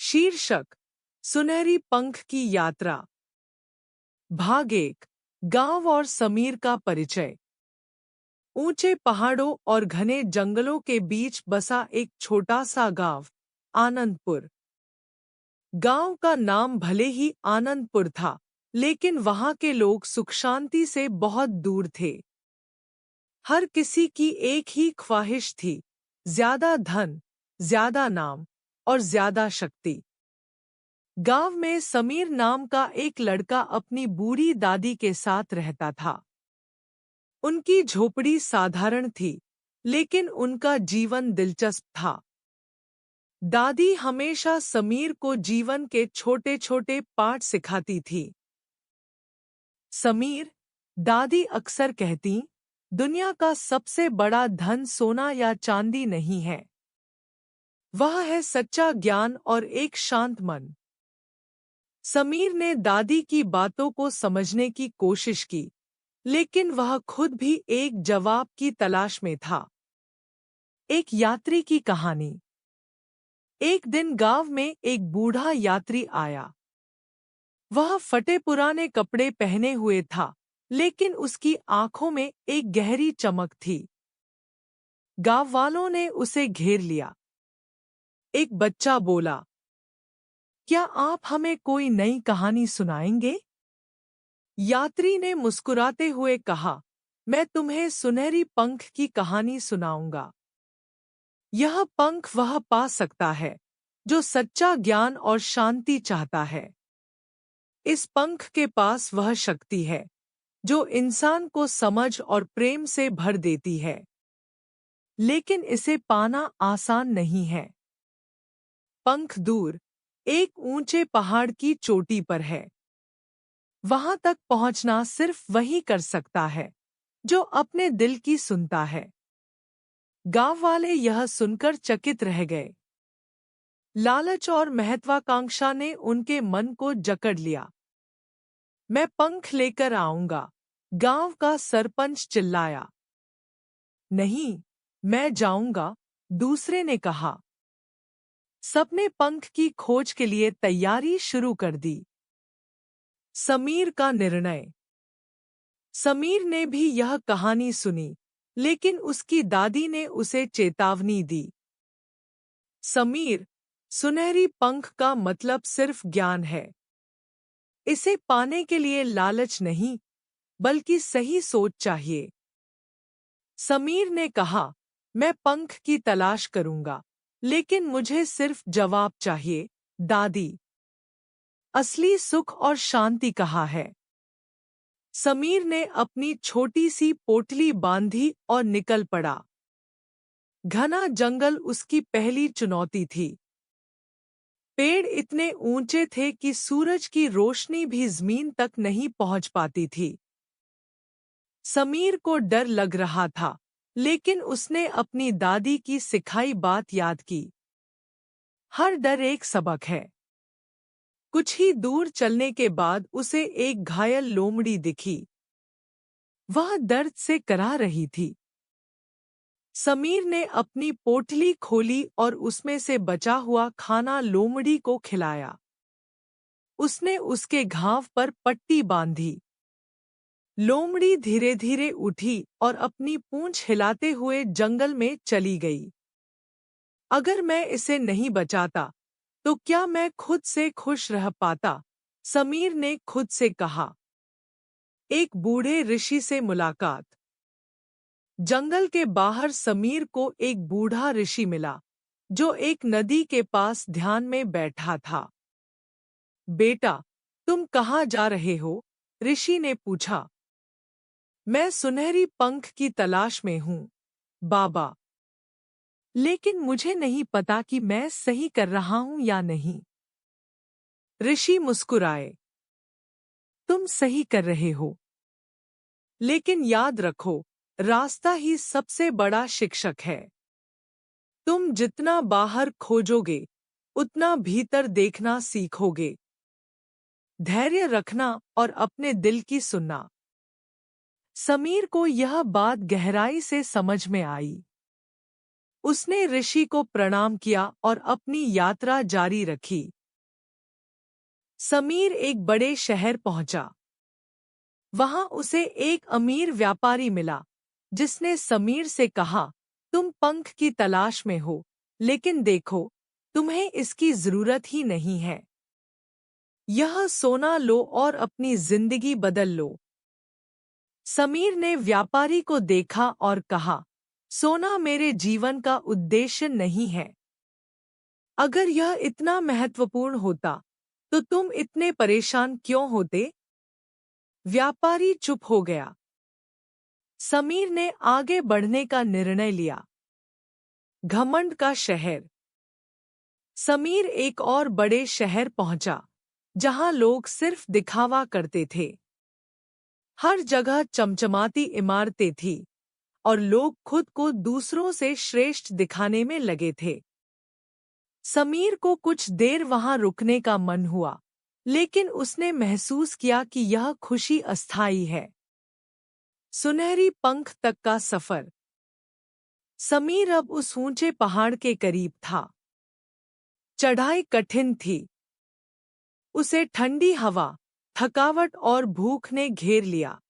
शीर्षक: सुनहरी पंख की यात्रा। भाग 1। गांव और समीर का परिचय। ऊंचे पहाड़ों और घने जंगलों के बीच बसा एक छोटा सा गांव, आनंदपुर। गांव का नाम भले ही आनंदपुर था, लेकिन वहां के लोग सुख शांति से बहुत दूर थे। हर किसी की एक ही ख्वाहिश थी: ज्यादा धन, ज्यादा नाम और ज्यादा शक्ति। गांव में समीर नाम का एक लड़का अपनी बूढ़ी दादी के साथ रहता था। उनकी झोपड़ी साधारण थी, लेकिन उनका जीवन दिलचस्प था। दादी हमेशा समीर को जीवन के छोटे छोटे पाठ सिखाती थी। समीर, दादी अक्सर कहती, दुनिया का सबसे बड़ा धन सोना या चांदी नहीं है, वह है सच्चा ज्ञान और एक शांत मन। समीर ने दादी की बातों को समझने की कोशिश की, लेकिन वह खुद भी एक जवाब की तलाश में था। एक यात्री की कहानी। एक दिन गांव में एक बूढ़ा यात्री आया। वह फटे पुराने कपड़े पहने हुए था, लेकिन उसकी आंखों में एक गहरी चमक थी। गांव वालों ने उसे घेर लिया। एक बच्चा बोला, क्या आप हमें कोई नई कहानी सुनाएंगे? यात्री ने मुस्कुराते हुए कहा, मैं तुम्हें सुनहरी पंख की कहानी सुनाऊंगा। यह पंख वह पा सकता है जो सच्चा ज्ञान और शांति चाहता है। इस पंख के पास वह शक्ति है जो इंसान को समझ और प्रेम से भर देती है, लेकिन इसे पाना आसान नहीं है। पंख दूर, एक ऊंचे पहाड़ की चोटी पर है। वहां तक पहुंचना सिर्फ वही कर सकता है जो अपने दिल की सुनता है। गांव वाले यह सुनकर चकित रह गए। लालच और महत्वाकांक्षा ने उनके मन को जकड़ लिया। मैं पंख लेकर आऊंगा, गांव का सरपंच चिल्लाया। नहीं, मैं जाऊंगा, दूसरे ने कहा। सबने पंख की खोज के लिए तैयारी शुरू कर दी। समीर का निर्णय। समीर ने भी यह कहानी सुनी, लेकिन उसकी दादी ने उसे चेतावनी दी। समीर, सुनहरी पंख का मतलब सिर्फ ज्ञान है। इसे पाने के लिए लालच नहीं, बल्कि सही सोच चाहिए। समीर ने कहा, मैं पंख की तलाश करूंगा, लेकिन मुझे सिर्फ जवाब चाहिए, दादी। असली सुख और शांति कहाँ है? समीर ने अपनी छोटी सी पोटली बांधी और निकल पड़ा। घना जंगल उसकी पहली चुनौती थी। पेड़ इतने ऊंचे थे कि सूरज की रोशनी भी जमीन तक नहीं पहुंच पाती थी। समीर को डर लग रहा था, लेकिन उसने अपनी दादी की सिखाई बात याद की। हर डर एक सबक है। कुछ ही दूर चलने के बाद उसे एक घायल लोमड़ी दिखी। वह दर्द से कराह रही थी। समीर ने अपनी पोटली खोली और उसमें से बचा हुआ खाना लोमड़ी को खिलाया। उसने उसके घाव पर पट्टी बांधी। लोमड़ी धीरे धीरे उठी और अपनी पूंछ हिलाते हुए जंगल में चली गई। अगर मैं इसे नहीं बचाता, तो क्या मैं खुद से खुश रह पाता? समीर ने खुद से कहा। एक बूढ़े ऋषि से मुलाकात। जंगल के बाहर समीर को एक बूढ़ा ऋषि मिला, जो एक नदी के पास ध्यान में बैठा था। बेटा, तुम कहाँ जा रहे हो? ऋषि ने पूछा। मैं सुनहरी पंख की तलाश में हूँ, बाबा। लेकिन मुझे नहीं पता कि मैं सही कर रहा हूँ या नहीं। ऋषि मुस्कुराए। तुम सही कर रहे हो, लेकिन याद रखो, रास्ता ही सबसे बड़ा शिक्षक है। तुम जितना बाहर खोजोगे, उतना भीतर देखना सीखोगे। धैर्य रखना और अपने दिल की सुनना। समीर को यह बात गहराई से समझ में आई। उसने ऋषि को प्रणाम किया और अपनी यात्रा जारी रखी। समीर एक बड़े शहर पहुंचा। वहां उसे एक अमीर व्यापारी मिला, जिसने समीर से कहा, तुम पंख की तलाश में हो, लेकिन देखो, तुम्हें इसकी जरूरत ही नहीं है। यह सोना लो और अपनी जिंदगी बदल लो। समीर ने व्यापारी को देखा और कहा, सोना मेरे जीवन का उद्देश्य नहीं है। अगर यह इतना महत्वपूर्ण होता, तो तुम इतने परेशान क्यों होते? व्यापारी चुप हो गया। समीर ने आगे बढ़ने का निर्णय लिया। घमंड का शहर। समीर एक और बड़े शहर पहुंचा, जहां लोग सिर्फ दिखावा करते थे। हर जगह चमचमाती इमारतें थीं, और लोग खुद को दूसरों से श्रेष्ठ दिखाने में लगे थे। समीर को कुछ देर वहां रुकने का मन हुआ, लेकिन उसने महसूस किया कि यह खुशी अस्थायी है। सुनहरी पंख तक का सफर। समीर अब उस ऊंचे पहाड़ के करीब था। चढ़ाई कठिन थी। उसे ठंडी हवा, थकावट और भूख ने घेर लिया।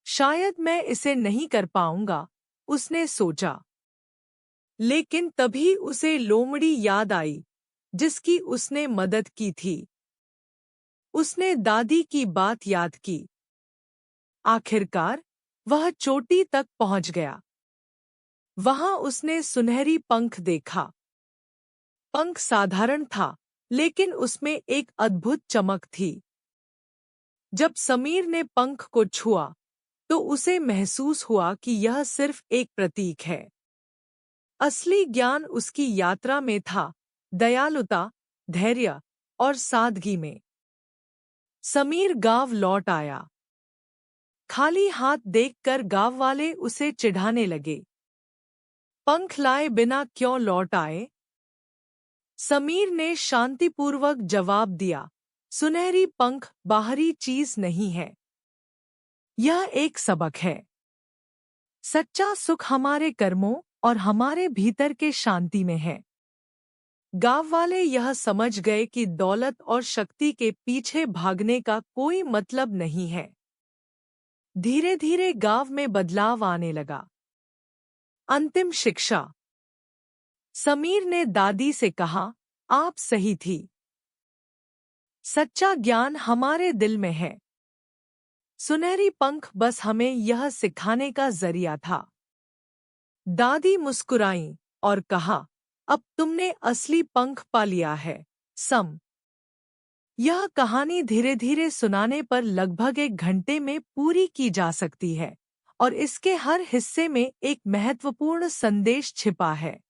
शायद मैं इसे नहीं कर पाऊंगा, उसने सोचा। लेकिन तभी उसे लोमड़ी याद आई, जिसकी उसने मदद की थी। उसने दादी की बात याद की। आखिरकार वह चोटी तक पहुंच गया। वहां उसने सुनहरी पंख देखा। पंख साधारण था, लेकिन उसमें एक अद्भुत चमक थी। जब समीर ने पंख को छुआ, तो उसे महसूस हुआ कि यह सिर्फ एक प्रतीक है। असली ज्ञान उसकी यात्रा में था, दयालुता, धैर्य और सादगी में। समीर गांव लौट आया। खाली हाथ देखकर गांव वाले उसे चिढ़ाने लगे। पंख लाए बिना क्यों लौट आए? समीर ने शांतिपूर्वक जवाब दिया, सुनहरी पंख बाहरी चीज नहीं है। यह एक सबक है। सच्चा सुख हमारे कर्मों और हमारे भीतर के शांति में है। गांव वाले यह समझ गए कि दौलत और शक्ति के पीछे भागने का कोई मतलब नहीं है। धीरे धीरे गांव में बदलाव आने लगा। अंतिम शिक्षा। समीर ने दादी से कहा, आप सही थी। सच्चा ज्ञान हमारे दिल में है। सुनहरी पंख बस हमें यह सिखाने का जरिया था। दादी मुस्कुराईं और कहा, अब तुमने असली पंख पा लिया है, सम। यह कहानी धीरे धीरे सुनाने पर लगभग 1 घंटे में पूरी की जा सकती है, और इसके हर हिस्से में एक महत्वपूर्ण संदेश छिपा है।